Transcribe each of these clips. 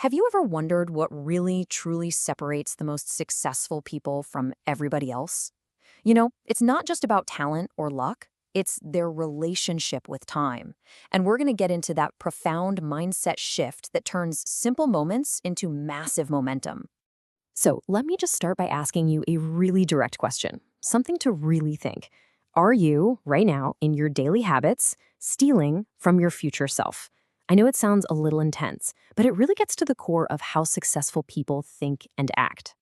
Have you ever wondered what really, truly separates the most successful people from everybody else? It's not just about talent or luck, it's their relationship with time. And we're going to get into that profound mindset shift that turns simple moments into massive momentum. So, let me just start by asking you a really direct question, something to really think. Are you, right now, in your daily habits, stealing from your future self? I know it sounds a little intense, but it really gets to the core of how successful people think and act.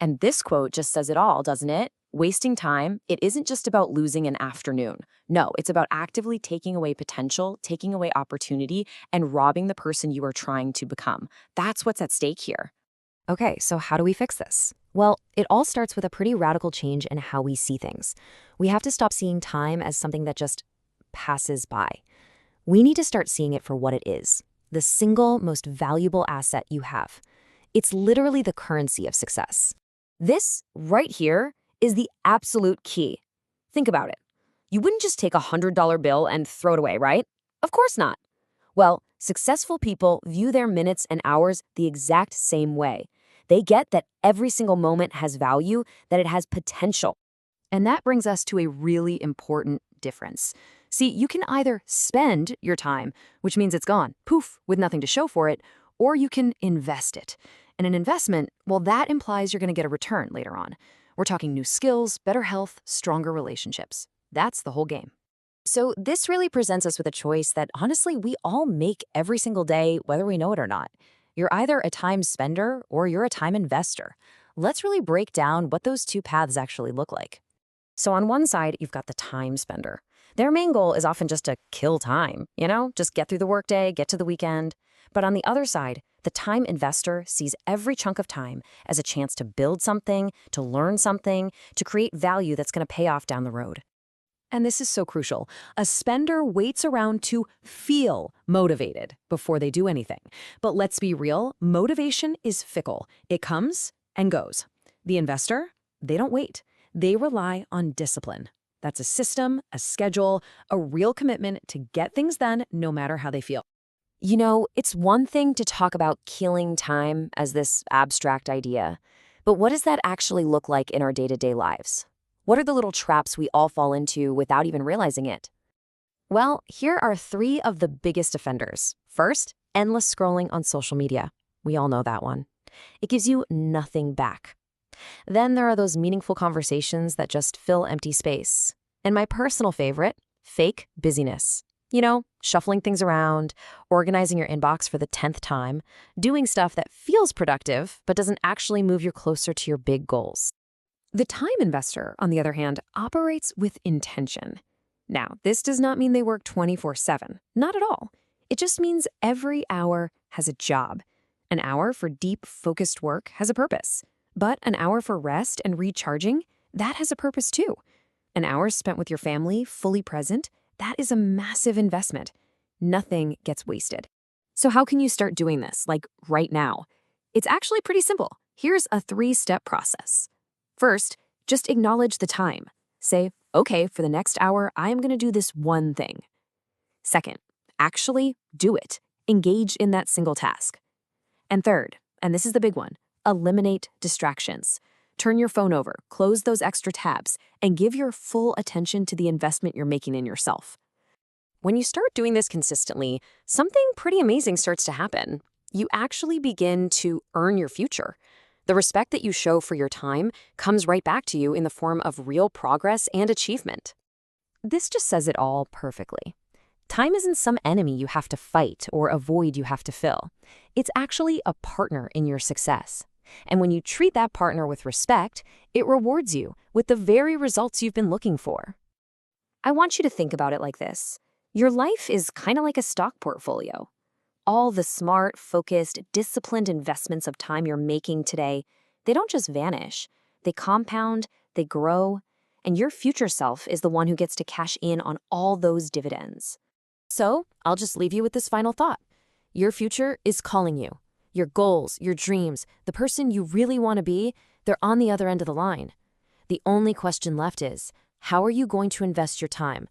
And this quote just says it all, doesn't it? Wasting time, it isn't just about losing an afternoon. No, it's about actively taking away potential, taking away opportunity, and robbing the person you are trying to become. That's what's at stake here. Okay, so how do we fix this? Well, it all starts with a pretty radical change in how we see things. We have to stop seeing time as something that just passes by. We need to start seeing it for what it is, the single most valuable asset you have. It's literally the currency of success. This, right here, is the absolute key. Think about it. You wouldn't just take a $100 bill and throw it away, right? Of course not. Well, successful people view their minutes and hours the exact same way. They get that every single moment has value, that it has potential. And that brings us to a really important difference. See, you can either spend your time, which means it's gone, poof, with nothing to show for it, or you can invest it. And an investment, well, that implies you're going to get a return later on. We're talking new skills, better health, stronger relationships. That's the whole game. So this really presents us with a choice that honestly we all make every single day, whether we know it or not. You're either a time spender or you're a time investor. Let's really break down what those two paths actually look like. So on one side, you've got the time spender. Their main goal is often just to kill time, just get through the workday, get to the weekend. But on the other side, the time investor sees every chunk of time as a chance to build something, to learn something, to create value that's going to pay off down the road. And this is so crucial. A spender waits around to feel motivated before they do anything. But let's be real, motivation is fickle. It comes and goes. The investor, they don't wait. They rely on discipline. That's a system, a schedule, a real commitment to get things done no matter how they feel. It's one thing to talk about killing time as this abstract idea, but what does that actually look like in our day-to-day lives? What are the little traps we all fall into without even realizing it? Well, here are three of the biggest offenders. First, endless scrolling on social media. We all know that one. It gives you nothing back. Then there are those meaningful conversations that just fill empty space. And my personal favorite, fake busyness. Shuffling things around, organizing your inbox for the 10th time, doing stuff that feels productive but doesn't actually move you closer to your big goals. The time investor, on the other hand, operates with intention. Now, this does not mean they work 24/7. Not at all. It just means every hour has a job. An hour for deep, focused work has a purpose. But an hour for rest and recharging, that has a purpose too. An hour spent with your family, fully present, that is a massive investment. Nothing gets wasted. So how can you start doing this, like right now? It's actually pretty simple. Here's a 3-step process. First, just acknowledge the time. Say, okay, for the next hour, I am going to do this one thing. Second, actually do it. Engage in that single task. And third, and this is the big one, eliminate distractions. Turn your phone over, close those extra tabs, and give your full attention to the investment you're making in yourself. When you start doing this consistently, something pretty amazing starts to happen. You actually begin to earn your future. The respect that you show for your time comes right back to you in the form of real progress and achievement. This just says it all perfectly. Time isn't some enemy you have to fight or a void you have to fill. It's actually a partner in your success. And when you treat that partner with respect, it rewards you with the very results you've been looking for. I want you to think about it like this. Your life is kind of like a stock portfolio. All the smart, focused, disciplined investments of time you're making today, they don't just vanish. They compound, they grow, and your future self is the one who gets to cash in on all those dividends. So, I'll just leave you with this final thought. Your future is calling you. Your goals, your dreams, the person you really want to be, they're on the other end of the line. The only question left is, how are you going to invest your time